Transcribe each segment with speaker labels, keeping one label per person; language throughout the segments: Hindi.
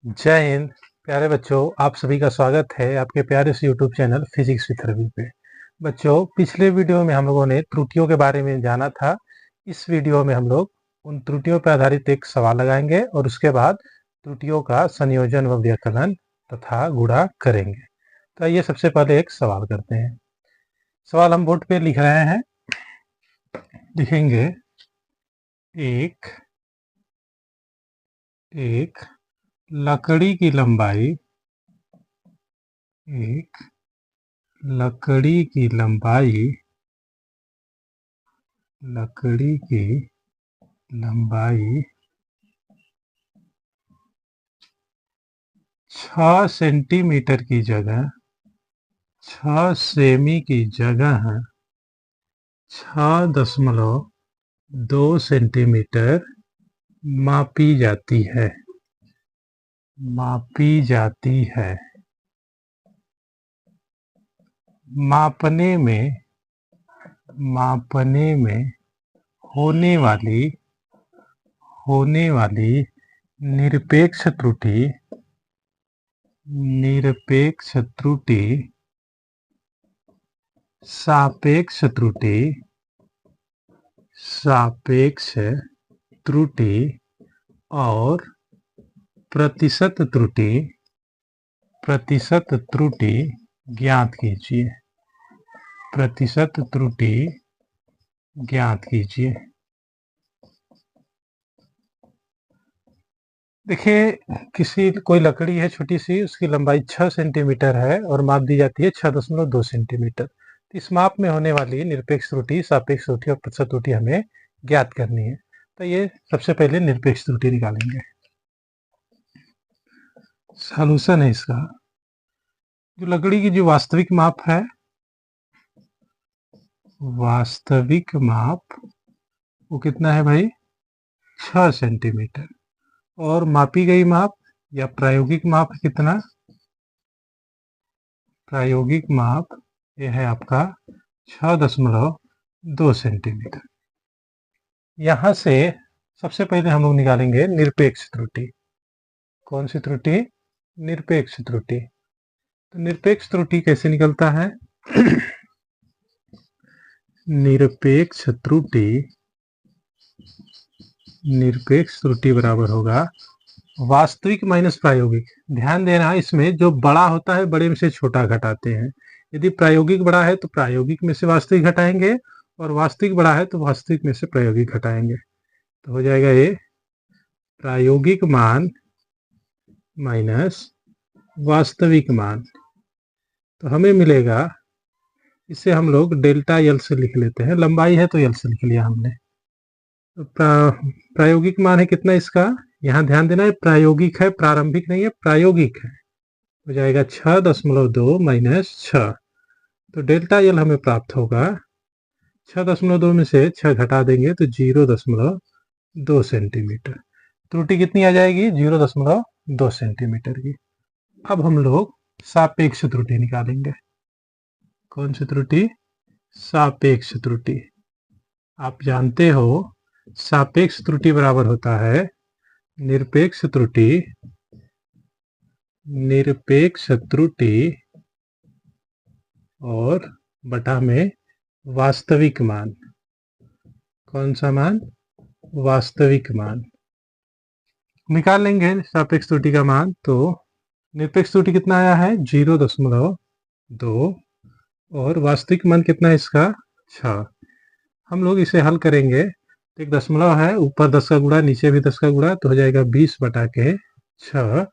Speaker 1: जय हिंद। प्यारे बच्चों, आप सभी का स्वागत है आपके प्यारे से YouTube channel physics with Ravi पे। बच्चों, पिछले वीडियो में हम लोगों ने त्रुटियों के बारे में जाना था। इस वीडियो में हम लोग उन त्रुटियों पर आधारित एक सवाल लगाएंगे और उसके बाद त्रुटियों का संयोजन व व्यकलन तथा गुणा करेंगे। तो आइए सबसे पहले एक सवाल करते हैं। सवाल हम बोर्ड पे लिख रहे हैं। लिखेंगे एक एक लकड़ी की लंबाई एक लकड़ी की लंबाई लकड़ी की लंबाई 6 सेंटीमीटर की जगह 6 सेमी की जगह 6.2 सेंटीमीटर मापी जाती है। मापी जाती है। मापने में होने वाली निरपेक्ष त्रुटि सापेक्ष त्रुटि और प्रतिशत त्रुटि ज्ञात कीजिए। प्रतिशत त्रुटि ज्ञात कीजिए। देखिए, कोई लकड़ी है छोटी सी, उसकी लंबाई 6 सेंटीमीटर है और माप दी जाती है 6.2 सेंटीमीटर। इस माप में होने वाली निरपेक्ष त्रुटि, सापेक्ष त्रुटि और प्रतिशत त्रुटि हमें ज्ञात करनी है। तो ये सबसे पहले निरपेक्ष त्रुटि निकालेंगे। सॉल्यूशन है इसका। जो लकड़ी की जो वास्तविक माप है, वास्तविक माप वो कितना है भाई? 6 सेंटीमीटर। और मापी गई माप या प्रायोगिक माप कितना? प्रायोगिक माप यह है आपका 6.2 सेंटीमीटर। यहां से सबसे पहले हम लोग निकालेंगे निरपेक्ष त्रुटि। कौन सी त्रुटि? निरपेक्ष त्रुटि। तो निरपेक्ष त्रुटि कैसे निकलता है? निरपेक्ष त्रुटि बराबर होगा वास्तविक माइनस प्रायोगिक। ध्यान देना, इसमें जो बड़ा होता है बड़े में से छोटा घटाते हैं। यदि प्रायोगिक बड़ा है तो प्रायोगिक में से वास्तविक घटाएंगे, और वास्तविक बड़ा है तो वास्तविक में से प्रायोगिक घटाएंगे। तो हो जाएगा ये प्रायोगिक मान माइनस वास्तविक मान। तो हमें मिलेगा, इसे हम लोग डेल्टा एल से लिख लेते हैं। लंबाई है तो एल से लिख लिया हमने। तो प्रायोगिक मान है कितना इसका? यहाँ ध्यान देना है, प्रायोगिक है, प्रारंभिक नहीं है, प्रायोगिक है। हो जाएगा 6.2 माइनस 6। तो डेल्टा एल हमें प्राप्त होगा 6.2 में से 6 घटा देंगे तो 0.2 सेंटीमीटर। त्रुटि कितनी आ जाएगी? 0.2 सेंटीमीटर की। अब हम लोग सापेक्ष त्रुटि निकालेंगे। कौन सी त्रुटि? सापेक्ष त्रुटि। आप जानते हो सापेक्ष त्रुटि बराबर होता है निरपेक्ष त्रुटि और बटा में वास्तविक मान। कौन सा मान? वास्तविक मान। निकाल लेंगे सापेक्ष त्रुटि का मान। तो निरपेक्ष त्रुटि कितना आया है? 0.2 और वास्तविक मान कितना है इसका? 6। हम लोग इसे हल करेंगे तो एक दशमलव है, ऊपर 10 का गुणा, नीचे भी 10 का गुणा, तो हो जाएगा 20/6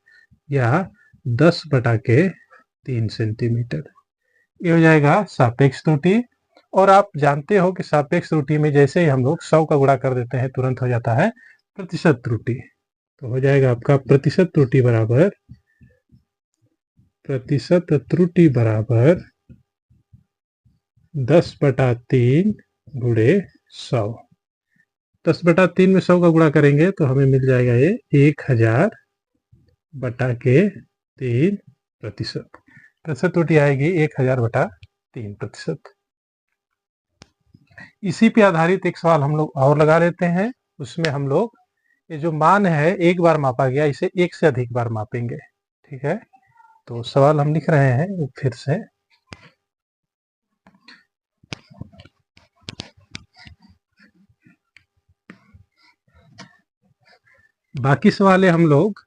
Speaker 1: या 10/3 सेंटीमीटर। ये हो जाएगा सापेक्ष त्रुटि। और आप जानते हो कि सापेक्ष त्रुटि में जैसे ही हम लोग 100 का गुणा कर देते हैं तुरंत हो जाता है प्रतिशत त्रुटि। तो हो जाएगा आपका प्रतिशत त्रुटि बराबर 10/3 गुणे 100। 10/3 में 100 का गुणा करेंगे तो हमें मिल जाएगा ये 1000/3 प्रतिशत। प्रतिशत त्रुटि आएगी 1000/3%। इसी पे आधारित एक सवाल हम लोग और लगा लेते हैं। उसमें हम लोग ये जो मान है एक बार मापा गया, इसे एक से अधिक बार मापेंगे। ठीक है, तो सवाल हम लिख रहे हैं फिर से। बाकी सवाल हम लोग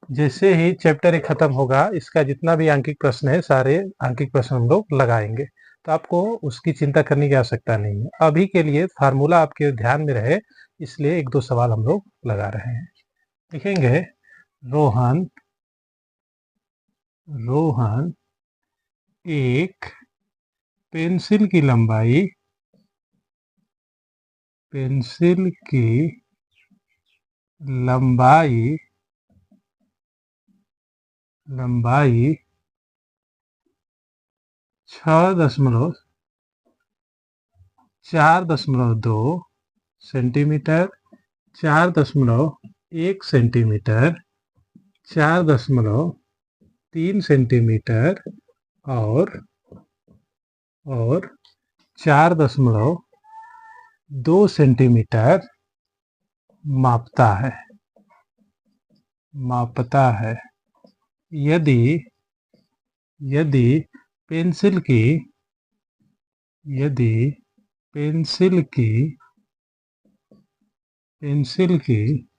Speaker 1: जैसे ही चैप्टर एक खत्म होगा, इसका जितना भी आंकिक प्रश्न है सारे आंकिक प्रश्न हम लोग लगाएंगे, तो आपको उसकी चिंता करने की आवश्यकता नहीं है। अभी के लिए फार्मूला आपके ध्यान में रहे, इसलिए एक दो सवाल हम लोग लगा रहे हैं। लिखेंगे रोहन रोहन एक पेंसिल की लंबाई लंबाई लंबाई 6.4.2 सेंटीमीटर, 4.1 सेंटीमीटर, 4.3 सेंटीमीटर और 4.2 सेंटीमीटर मापता है। यदि पेंसिल की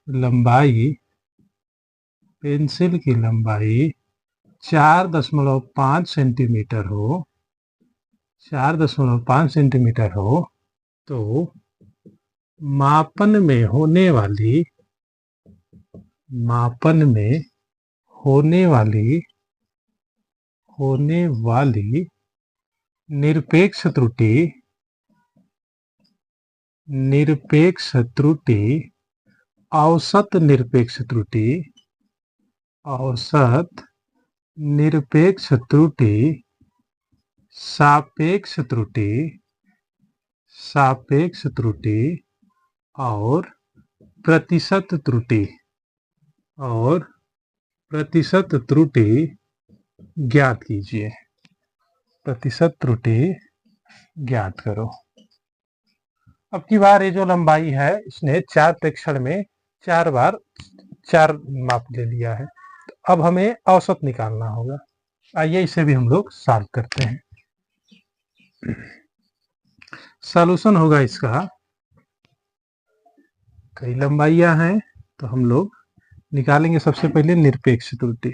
Speaker 1: लंबाई 4.5 सेंटीमीटर हो, तो मापन में होने वाली निरपेक्ष त्रुटि औसत निरपेक्ष त्रुटि सापेक्ष त्रुटि और प्रतिशत त्रुटि ज्ञात कीजिए। प्रतिशत त्रुटि ज्ञात करो। अब की बार ये जो लंबाई है, इसने 4 प्रेक्षण में 4 बार 4 माप ले लिया है, तो अब हमें औसत निकालना होगा। आइए इसे भी हम लोग सॉल्व करते हैं। सॉल्यूशन होगा इसका, कई लंबाइयां हैं, तो हम लोग निकालेंगे सबसे पहले निरपेक्ष त्रुटि।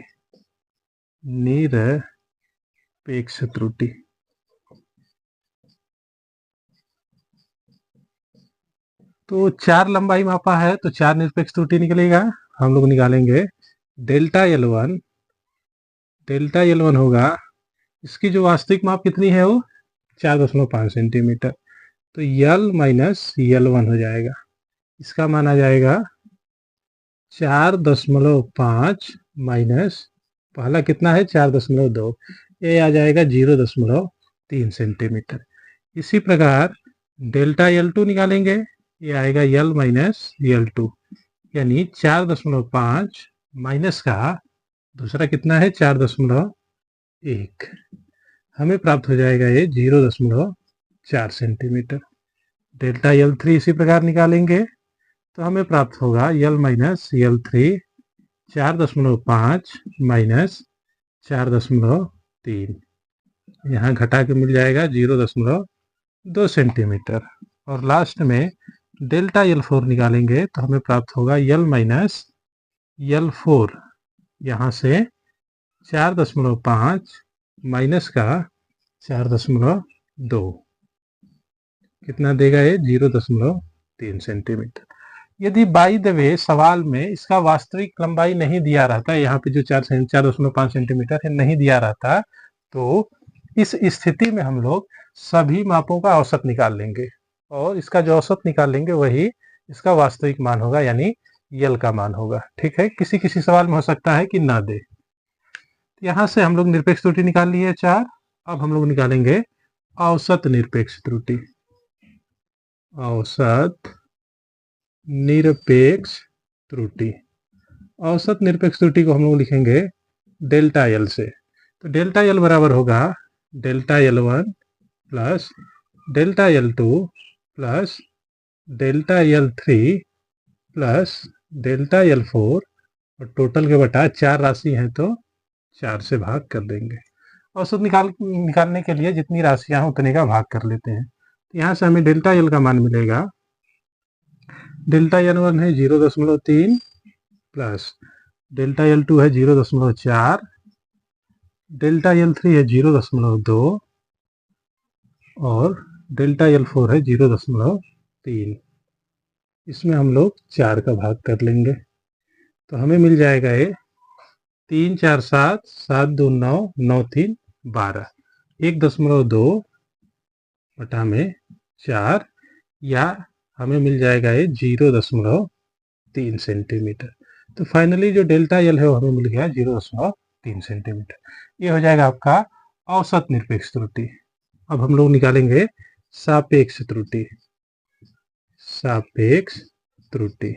Speaker 1: तो 4 लंबाई मापा है, तो 4 निरपेक्ष त्रुटि निकलेगा। हम लोग निकालेंगे डेल्टा L1 होगा, इसकी जो वास्तविक माप कितनी है वो 4.5 सेंटीमीटर, तो L माइनस L1 हो जाएगा। इसका मान आ जाएगा 4.5 माइनस पहला कितना है 4.2, ये आ जाएगा 0.3 सेंटीमीटर। इसी प्रकार डेल्टा L2 निकालेंगे, ये आएगा L माइनस L2, यानी 4.5 माइनस का दूसरा कितना है 4.1, हमें प्राप्त हो जाएगा ये 0.4 सेंटीमीटर। डेल्टा L3 इसी प्रकार निकालेंगे, तो हमें प्राप्त होगा L माइनस L3 4.5 माइनस 4.3, यहाँ घटा के मिल जाएगा 0.2 सेंटीमीटर। और लास्ट में डेल्टा L4 निकालेंगे, तो हमें प्राप्त होगा L माइनस L4, यहाँ से 4.5 माइनस का 4.2 कितना देगा ये 0.3 सेंटीमीटर। यदि बाई द वे सवाल में इसका वास्तविक लंबाई नहीं दिया रहता, यहाँ पे जो 4.5 सेंटीमीटर है नहीं दिया रहता, तो इस स्थिति में हम लोग सभी मापों का औसत निकाल लेंगे, और इसका जो औसत निकाल लेंगे वही इसका वास्तविक मान होगा, यानी यल का मान होगा। ठीक है, किसी किसी सवाल में हो सकता है कि ना दे। यहाँ से हम लोग निरपेक्ष त्रुटि निकाल लिए 4। अब हम लोग निकालेंगे औसत निरपेक्ष त्रुटि। औसत निरपेक्ष त्रुटि को हम लोग लिखेंगे डेल्टा एल से। तो डेल्टा एल बराबर होगा delta L1 plus delta L2 plus delta L3 plus delta L4 और टोटल के बटा 4 राशि है तो 4 से भाग कर देंगे। औसत निकालने के लिए जितनी राशियां हैं उतने का भाग कर लेते हैं। तो यहाँ से हमें डेल्टा L का मान मिलेगा, डेल्टा L1 है 0.3 प्लस डेल्टा L2 है 0.4, डेल्टा L3 है 0.2 और डेल्टा L4 है 0.3। इसमें हम लोग 4 का भाग कर लेंगे तो हमें मिल जाएगा ये 3 4 7 7 2 9 9 3 12, 1.2 बटा में 4 या हमें मिल जाएगा ये 0.3 सेंटीमीटर। तो फाइनली जो डेल्टा L है वो हमें मिल गया 0.3 सेंटीमीटर। ये हो जाएगा आपका औसत निरपेक्ष त्रुटि। अब हम लोग निकालेंगे सापेक्ष त्रुटि। सापेक्ष त्रुटि,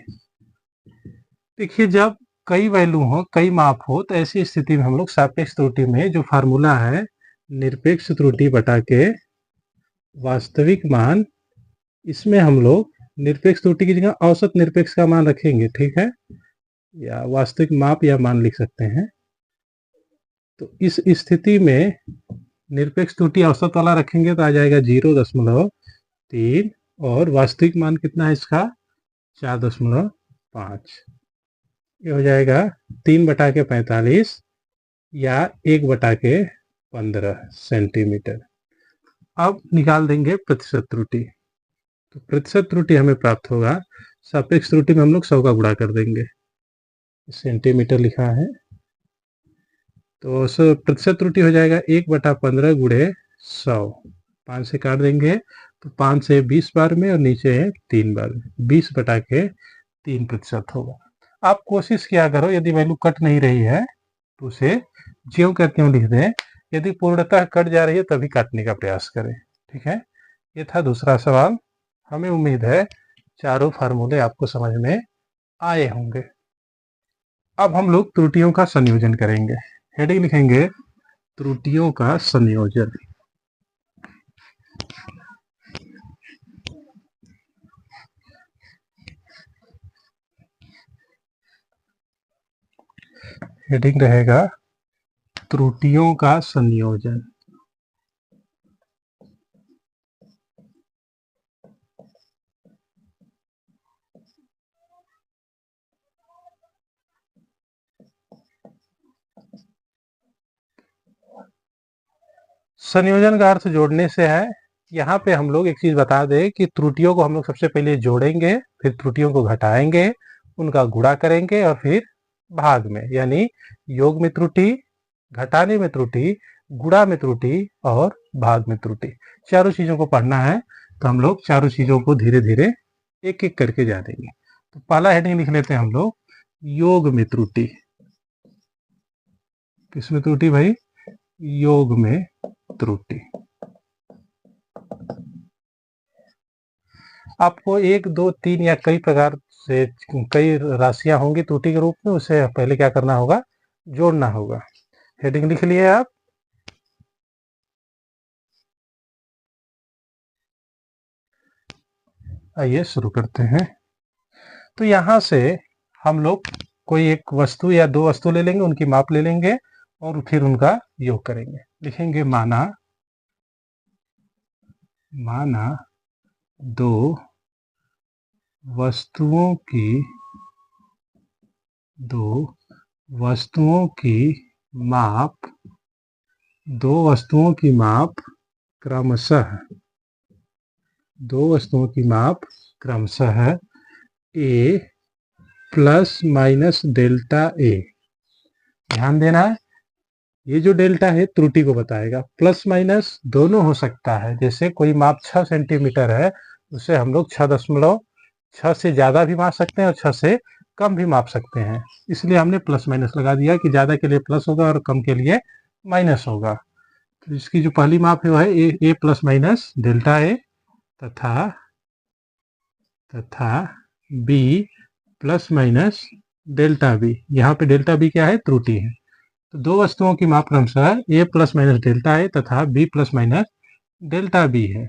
Speaker 1: देखिए जब कई वैल्यू हो, कई माप हो, तो ऐसी स्थिति में हम लोग सापेक्ष त्रुटि में जो फार्मूला है निरपेक्ष त्रुटि बटा के वास्तविक मान, इसमें हम लोग निरपेक्ष त्रुटि की जगह औसत निरपेक्ष का मान रखेंगे, ठीक है, या वास्तविक माप या मान लिख सकते हैं। तो इस स्थिति में निरपेक्ष त्रुटि औसत वाला रखेंगे तो आ जाएगा 0.3 और वास्तविक मान कितना है इसका 4.5। ये हो जाएगा 3 बटा के 45 या 1 बटा के 15 सेंटीमीटर। अब निकाल देंगे प्रतिशत त्रुटि। तो प्रतिशत त्रुटि हमें प्राप्त होगा, सापेक्ष त्रुटि में हम लोग 100 का गुणा कर देंगे, सेंटीमीटर लिखा है तो प्रतिशत त्रुटि हो जाएगा 1/15 गुणे 100, 5 से काट देंगे तो 5 से 20 बार में और नीचे है 3 बार में, 20 बटा के 3% होगा। आप कोशिश किया करो, यदि वैल्यू कट नहीं रही है तो उसे ज्यों का त्यों लिख दें, यदि पूर्णतः कट जा रही है तभी काटने का प्रयास करें, ठीक है। ये था दूसरा सवाल। हमें उम्मीद है चारों फार्मूले आपको समझ में आए होंगे। अब हम लोग त्रुटियों का संयोजन करेंगे। हेडिंग लिखेंगे त्रुटियों का संयोजन। हेडिंग रहेगा त्रुटियों का संयोजन। संयोजन का अर्थ जोड़ने से है। यहाँ पे हम लोग एक चीज बता दें कि त्रुटियों को हम लोग सबसे पहले जोड़ेंगे, फिर त्रुटियों को घटाएंगे, उनका गुणा करेंगे और फिर भाग में, यानी योग में त्रुटि, घटाने में त्रुटि, गुणा में त्रुटि और भाग में त्रुटि, चारों चीजों को पढ़ना है। तो हम लोग चारों चीजों को धीरे धीरे एक एक करके जानेंगे। तो पहला हेडिंग लिख लेते हैं हम लोग योग में त्रुटि। किसमें त्रुटि भाई? योग में त्रुटि। आपको 1 2 3 या कई प्रकार से कई राशियां होंगी त्रुटि के रूप में, उसे पहले क्या करना होगा? जोड़ना होगा। हेडिंग लिख लिए आप। आइए शुरू करते हैं। तो यहां से हम लोग कोई एक वस्तु या दो वस्तु ले लेंगे, उनकी माप ले लेंगे और फिर उनका योग करेंगे। लिखेंगे माना दो वस्तुओं की माप क्रमशः ए प्लस माइनस डेल्टा ए। ध्यान देना है, ये जो डेल्टा है त्रुटि को बताएगा, प्लस माइनस दोनों हो सकता है। जैसे कोई माप 6 सेंटीमीटर है, उसे हम लोग 6 से ज्यादा भी माप सकते हैं और 6 से कम भी माप सकते हैं। इसलिए हमने प्लस माइनस लगा दिया कि ज्यादा के लिए प्लस होगा और कम के लिए माइनस होगा। तो इसकी जो पहली माप है वो है A plus minus delta A तथा B plus minus delta B. यहाँ पे डेल्टा बी क्या है? त्रुटि है। तो दो वस्तुओं की माप क्रमशः A plus minus delta A तथा B plus minus delta B है।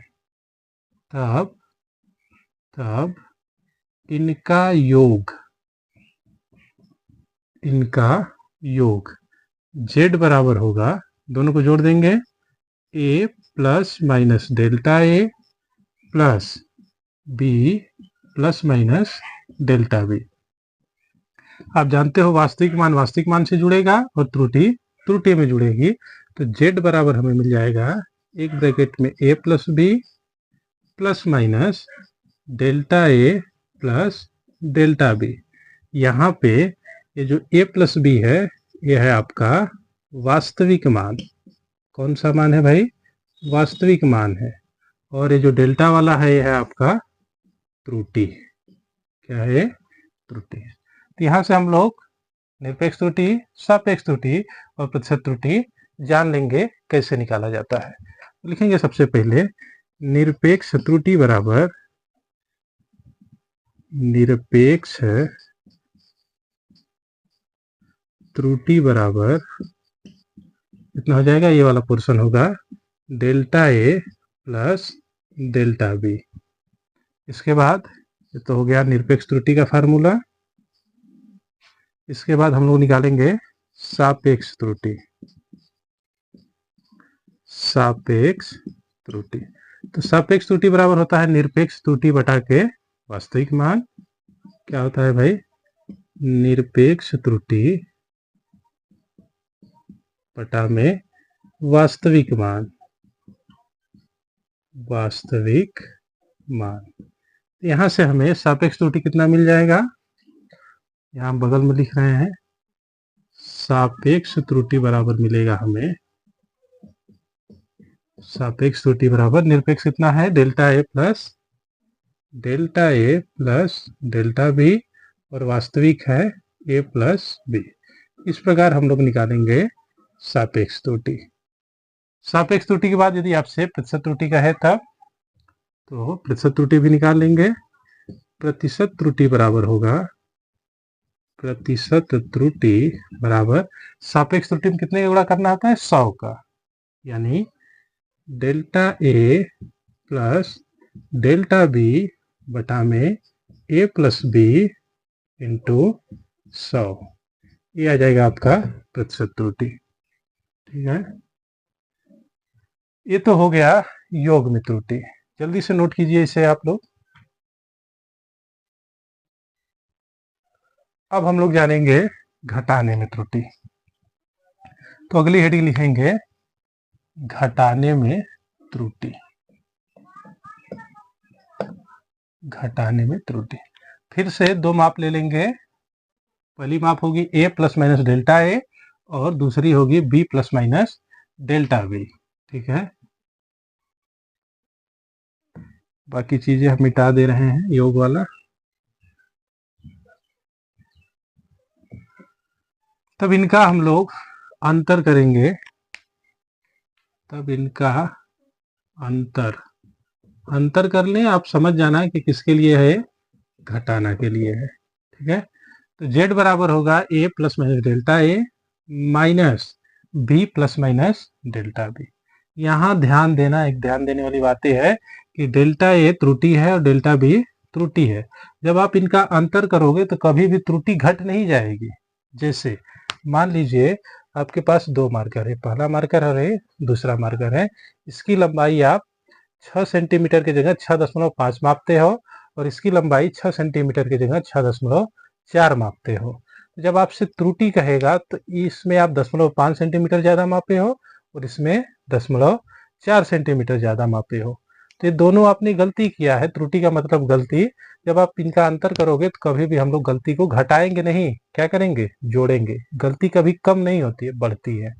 Speaker 1: तब इनका योग इनका योग z बराबर होगा, दोनों को जोड़ देंगे, a plus minus delta a plus b plus minus delta b। आप जानते हो वास्तविक मान से जुड़ेगा और त्रुटि त्रुटि में जुड़ेगी। तो z बराबर हमें मिल जाएगा एक ब्रैकेट में a plus b plus minus delta a plus delta b। यहाँ पे ये जो a प्लस b है, ये है आपका वास्तविक मान। कौन सा मान है भाई? वास्तविक मान है। और ये जो डेल्टा वाला है, ये है आपका त्रुटि। क्या है? त्रुटि। तो यहाँ से हम लोग निरपेक्ष त्रुटि, सापेक्ष त्रुटि और प्रतिशत त्रुटि जान लेंगे कैसे निकाला जाता है। लिखेंगे सबसे पहले निरपेक्ष त्रुटि बराबर निरपेक्ष त्रुटि बराबर कितना हो जाएगा? ये वाला पोर्शन होगा delta A plus delta B. इसके बाद ये तो हो गया निरपेक्ष त्रुटि का फार्मूला। इसके बाद हम लोग निकालेंगे सापेक्ष त्रुटि। सापेक्ष त्रुटि, तो सापेक्ष त्रुटि बराबर होता है निरपेक्ष त्रुटि बटा के वास्तविक मान। क्या होता है भाई? निरपेक्ष त्रुटि बटा में वास्तविक मान। वास्तविक मान, यहां से हमें सापेक्ष त्रुटि कितना मिल जाएगा? यहां बगल में लिख रहे हैं, सापेक्ष त्रुटि बराबर मिलेगा हमें, सापेक्ष त्रुटि बराबर निरपेक्ष कितना है? Delta A plus delta B और वास्तविक है ए प्लस बी। इस प्रकार हम लोग निकालेंगे सापेक्ष त्रुटि। सापेक्ष त्रुटि के बाद यदि आपसे प्रतिशत त्रुटि का है तब तो प्रतिशत त्रुटि भी निकाल लेंगे। प्रतिशत त्रुटि बराबर होगा, प्रतिशत त्रुटि बराबर सापेक्ष त्रुटि में कितने का गुणा करना होता है? 100 का। यानी delta A plus delta B बटा में ए प्लस बी इंटू 100। ये आ जाएगा आपका प्रतिशत त्रुटि। ठीक है, ये तो हो गया योग में त्रुटि। जल्दी से नोट कीजिए इसे आप लोग। अब हम लोग जानेंगे घटाने में त्रुटि। तो अगली हेडिंग लिखेंगे घटाने में त्रुटि। घटाने में त्रुटि, फिर से दो माप ले लेंगे। पहली माप होगी a plus minus delta A और दूसरी होगी b plus minus delta B. ठीक है, बाकी चीजें हम मिटा दे रहे हैं योग वाला। तब इनका हम लोग अंतर करेंगे, तब इनका अंतर कर लें। आप समझ जाना कि किसके लिए है? घटाना के लिए है। ठीक है, तो z बराबर होगा a plus minus delta A minus b plus minus delta B. यहाँ ध्यान देना, एक ध्यान देने वाली बात यह है कि डेल्टा ए त्रुटि है और डेल्टा बी त्रुटि है। जब आप इनका अंतर करोगे तो कभी भी त्रुटि घट नहीं जाएगी। जैसे मान लीजिए आपके पास दो मार्कर है, पहला मार्कर और दूसरा मार्कर है। इसकी लंबाई आप 6 सेंटीमीटर की जगह 6.5 मापते हो और इसकी लंबाई 6 सेंटीमीटर की जगह 6.4 मापते हो। जब आपसे त्रुटि कहेगा तो इसमें आप 0.5 सेंटीमीटर ज्यादा मापे हो और इसमें 0.4 सेंटीमीटर ज्यादा मापे हो। तो ये दोनों आपने गलती किया है। त्रुटि का मतलब गलती। जब आप इनका अंतर करोगे तो कभी भी हम लोग गलती को घटाएंगे नहीं, क्या करेंगे? जोड़ेंगे। गलती कभी कम नहीं होती है, बढ़ती है।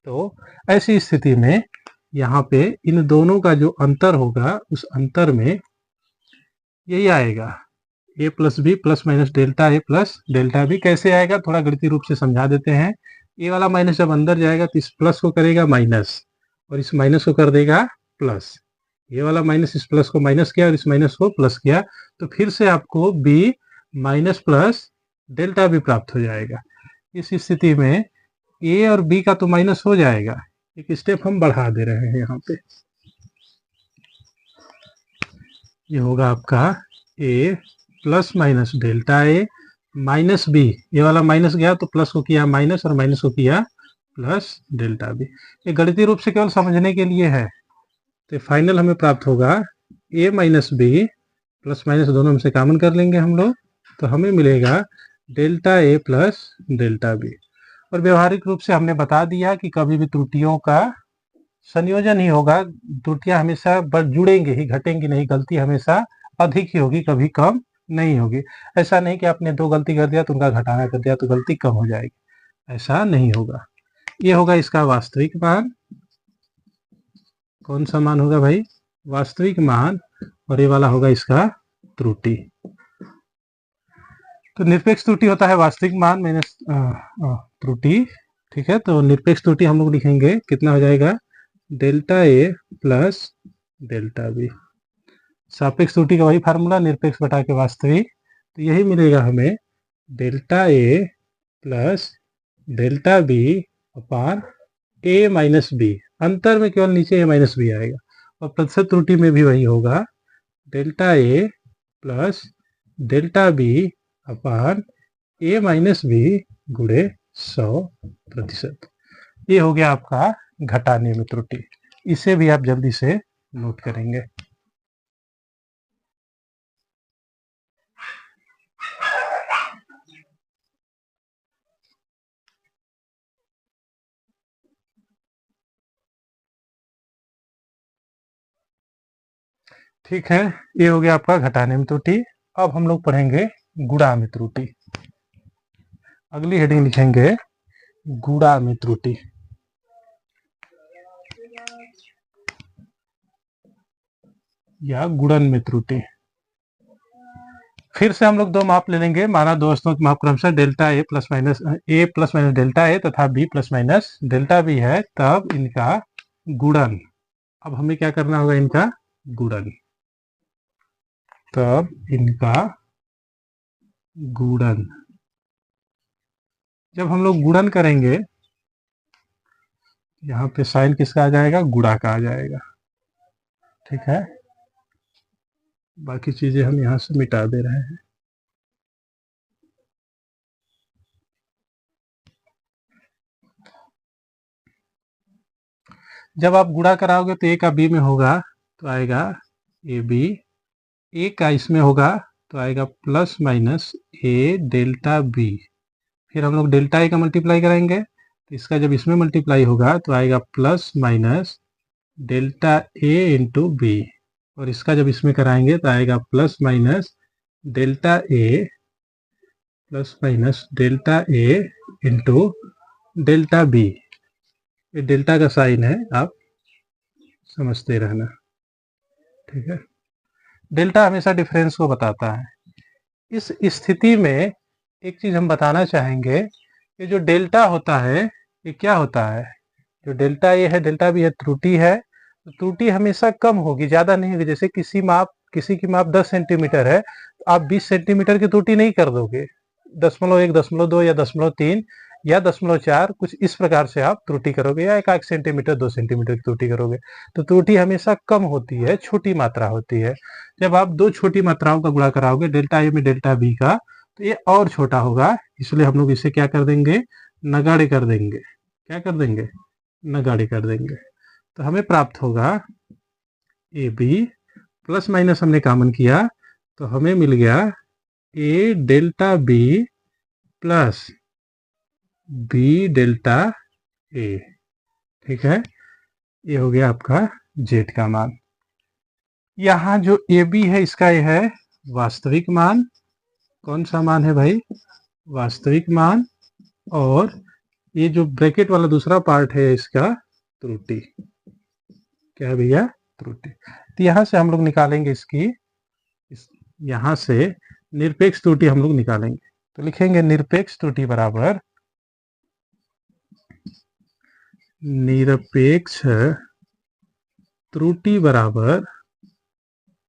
Speaker 1: तो ऐसी स्थिति में यहाँ पे इन दोनों का जो अंतर होगा उस अंतर में यही आएगा a plus B plus minus delta A plus delta B. कैसे आएगा? थोड़ा गणितीय रूप से समझा देते हैं। ए वाला माइनस जब अंदर जाएगा तो इस प्लस को करेगा माइनस और इस माइनस को कर देगा प्लस। ये वाला माइनस इस प्लस को माइनस किया और इस माइनस को प्लस किया, तो फिर से आपको b minus plus delta B प्राप्त हो जाएगा। इस स्थिति में a और b का तो माइनस हो जाएगा, एक स्टेप हम बढ़ा दे रहे हैं यहाँ पे। ये होगा आपका a plus minus delta A minus B, ये वाला माइनस गया तो प्लस को किया माइनस और माइनस को किया प्लस डेल्टा बी। ये गणितीय रूप से केवल समझने के लिए है। तो फाइनल हमें प्राप्त होगा ए माइनस बी, प्लस माइनस दोनों में से कॉमन कर लेंगे हम लोग, तो हमें मिलेगा delta A plus delta B. और व्यवहारिक रूप से हमने बता दिया कि कभी भी त्रुटियों का संयोजन ही होगा, त्रुटियां हमेशा जुड़ेंगे ही, घटेंगी नहीं, गलती हमेशा अधिक ही होगी, कभी कम नहीं होगी। ऐसा नहीं कि आपने 2 गलती कर दिया तो उनका घटाना कर दिया तो गलती कम हो जाएगी, ऐसा नहीं होगा। ये होगा इसका वास्तविक मान। कौन सा मान होगा भाई? वास्तविक मान। और ये वाला होगा इसका त्रुटि। तो निरपेक्ष त्रुटि होता है वास्तविक मान माइनस त्रुटि। ठीक है, तो निरपेक्ष त्रुटि हम लोग लिखेंगे, कितना हो जाएगा? Delta A plus delta B. सापेक्ष त्रुटि का वही फार्मूला, निरपेक्ष बटा के वास्तविक, तो यही मिलेगा हमें, delta A plus delta B upon A minus B. अंतर में केवल नीचे ए माइनस बी आएगा। और प्रतिशत त्रुटि में भी वही होगा, delta A plus delta B upon A minus B गुणे 100%। ये हो गया आपका घटाने में त्रुटि। इसे भी आप जल्दी से नोट करेंगे। ठीक है, ये हो गया आपका घटाने में त्रुटि। अब हम लोग पढ़ेंगे गुणा में त्रुटि। अगली हेडिंग लिखेंगे गुणा में त्रुटि। या गुणन में त्रुटि। फिर से हम लोग दो माप ले लेंगे। माना दोस्तों माप क्रमशः delta A plus minus delta A तथा B plus minus delta B है, तब इनका गुणन। अब हमें क्या करना होगा? इनका गुणन। तब इनका गुणन। जब हम लोग गुणन करेंगे, यहाँ पे साइन किसका आ जाएगा? गुणा का आ जाएगा। ठीक है, बाकी चीजें हम यहाँ से मिटा दे रहे हैं। जब आप गुणा कराओगे तो ए का बी में होगा तो आएगा ए बी, ए का इसमें होगा तो आएगा प्लस माइनस ए डेल्टा बी। फिर हम लोग डेल्टा ए का मल्टीप्लाई कराएंगे तो इसका जब इसमें मल्टीप्लाई होगा तो आएगा प्लस माइनस डेल्टा ए इंटू बी। और इसका जब इसमें कराएंगे तो आएगा प्लस माइनस डेल्टा ए इंटू डेल्टा बी। ये डेल्टा का साइन है, आप समझते रहना। ठीक है, डेल्टा हमेशा डिफरेंस को बताता है। इस स्थिति में एक चीज हम बताना चाहेंगे कि जो डेल्टा होता है ये क्या होता है? जो डेल्टा ए है, डेल्टा बी है, त्रुटि है। तो त्रुटि हमेशा कम होगी, ज्यादा नहीं होगी। जैसे किसी की माप 10 सेंटीमीटर है तो आप 20 सेंटीमीटर की त्रुटि नहीं कर दोगे। 0.1, 0.2 या 0.3 या 0.4 कुछ इस प्रकार से आप त्रुटि करोगे, या 1 सेंटीमीटर 2 सेंटीमीटर की त्रुटि करोगे। तो त्रुटि हमेशा कम होती है, छोटी मात्रा होती है। जब आप दो छोटी मात्राओं का गुणा कराओगे, डेल्टा ए में डेल्टा बी का, तो ये और छोटा होगा। इसलिए हम लोग इसे क्या कर देंगे? नगाड़े कर देंगे। क्या कर देंगे? नगाड़े कर देंगे। तो हमें प्राप्त होगा ए बी, प्लस माइनस हमने कॉमन किया तो हमें मिल गया A delta B plus B delta A. ठीक है, ये हो गया आपका जेड का मान। यहाँ जो ए बी है इसका ये है वास्तविक मान। कौन सा मान है भाई? वास्तविक मान। और ये जो ब्रैकेट वाला दूसरा पार्ट है इसका त्रुटि। क्या है भैया? त्रुटि। तो यहां से हम लोग निकालेंगे यहां से निरपेक्ष त्रुटि हम लोग निकालेंगे। तो लिखेंगे निरपेक्ष त्रुटि बराबर निरपेक्ष त्रुटि बराबर,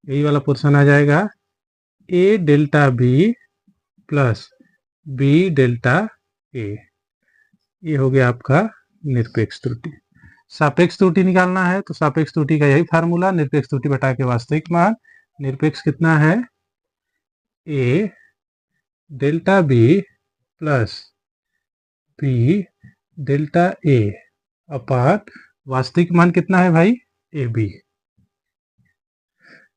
Speaker 1: यही वाला पोर्शन आ जाएगा, A delta B plus B delta A. ये हो गया आपका निरपेक्ष त्रुटि। सापेक्ष त्रुटि निकालना है तो सापेक्ष त्रुटि का यही फार्मूला, निरपेक्ष त्रुटि बटा के वास्तविक मान। निरपेक्ष कितना है? A delta B plus B delta A अपान वास्तविक मान कितना है भाई, ए बी।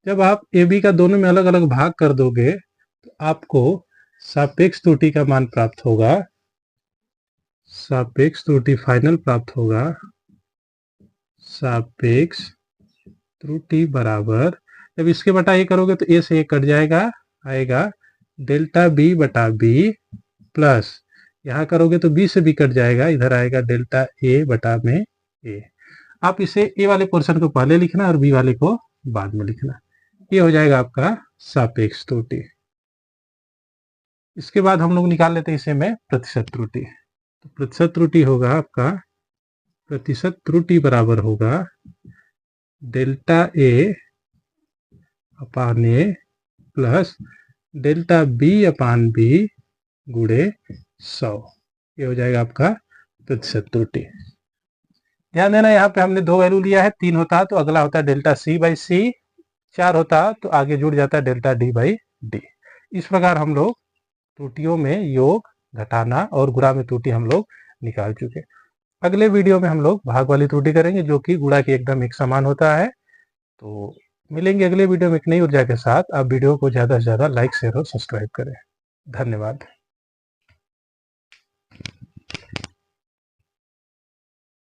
Speaker 1: जब आप ए बी का दोनों में अलग अलग भाग कर दोगे तो आपको सापेक्ष त्रुटि का मान प्राप्त होगा, सापेक्ष त्रुटि फाइनल प्राप्त होगा, सापेक्ष त्रुटि बराबर, जब इसके बटा ए करोगे तो ए से ए कट जाएगा, आएगा डेल्टा बी बटा बी प्लस, यहाँ करोगे तो बी से बी कट जाएगा, इधर आएगा डेल्टा ए बटा में ए। आप इसे ए वाले पोर्शन को पहले लिखना और बी वाले को बाद में लिखना, ये हो जाएगा आपका सापेक्ष त्रुटि। इसके बाद हम लोग निकाल लेते हैं इसे में प्रतिशत त्रुटि। तो प्रतिशत त्रुटि होगा आपका, प्रतिशत त्रुटि बराबर होगा delta A upon A plus delta B upon B गुणे 100, ये हो जाएगा आपका प्रतिशत त्रुटि। ध्यान देना यहाँ पे हमने 2 वैल्यू लिया है, 3 होता है तो अगला होता है डेल्टा सी बाई सी, 4 होता है तो आगे जुड़ जाता है डेल्टा डी बाई डी। इस प्रकार हम लोग त्रुटियों में योग, घटाना और गुणा में त्रुटि हम लोग निकाल चुके। अगले वीडियो में हम लोग भाग वाली त्रुटि करेंगे जो कि गुणा के एकदम एक समान होता है। तो मिलेंगे अगले वीडियो में एक नई ऊर्जा के साथ। आप वीडियो को ज़्यादा से ज़्यादा लाइक, शेयर और सब्सक्राइब करें। धन्यवाद।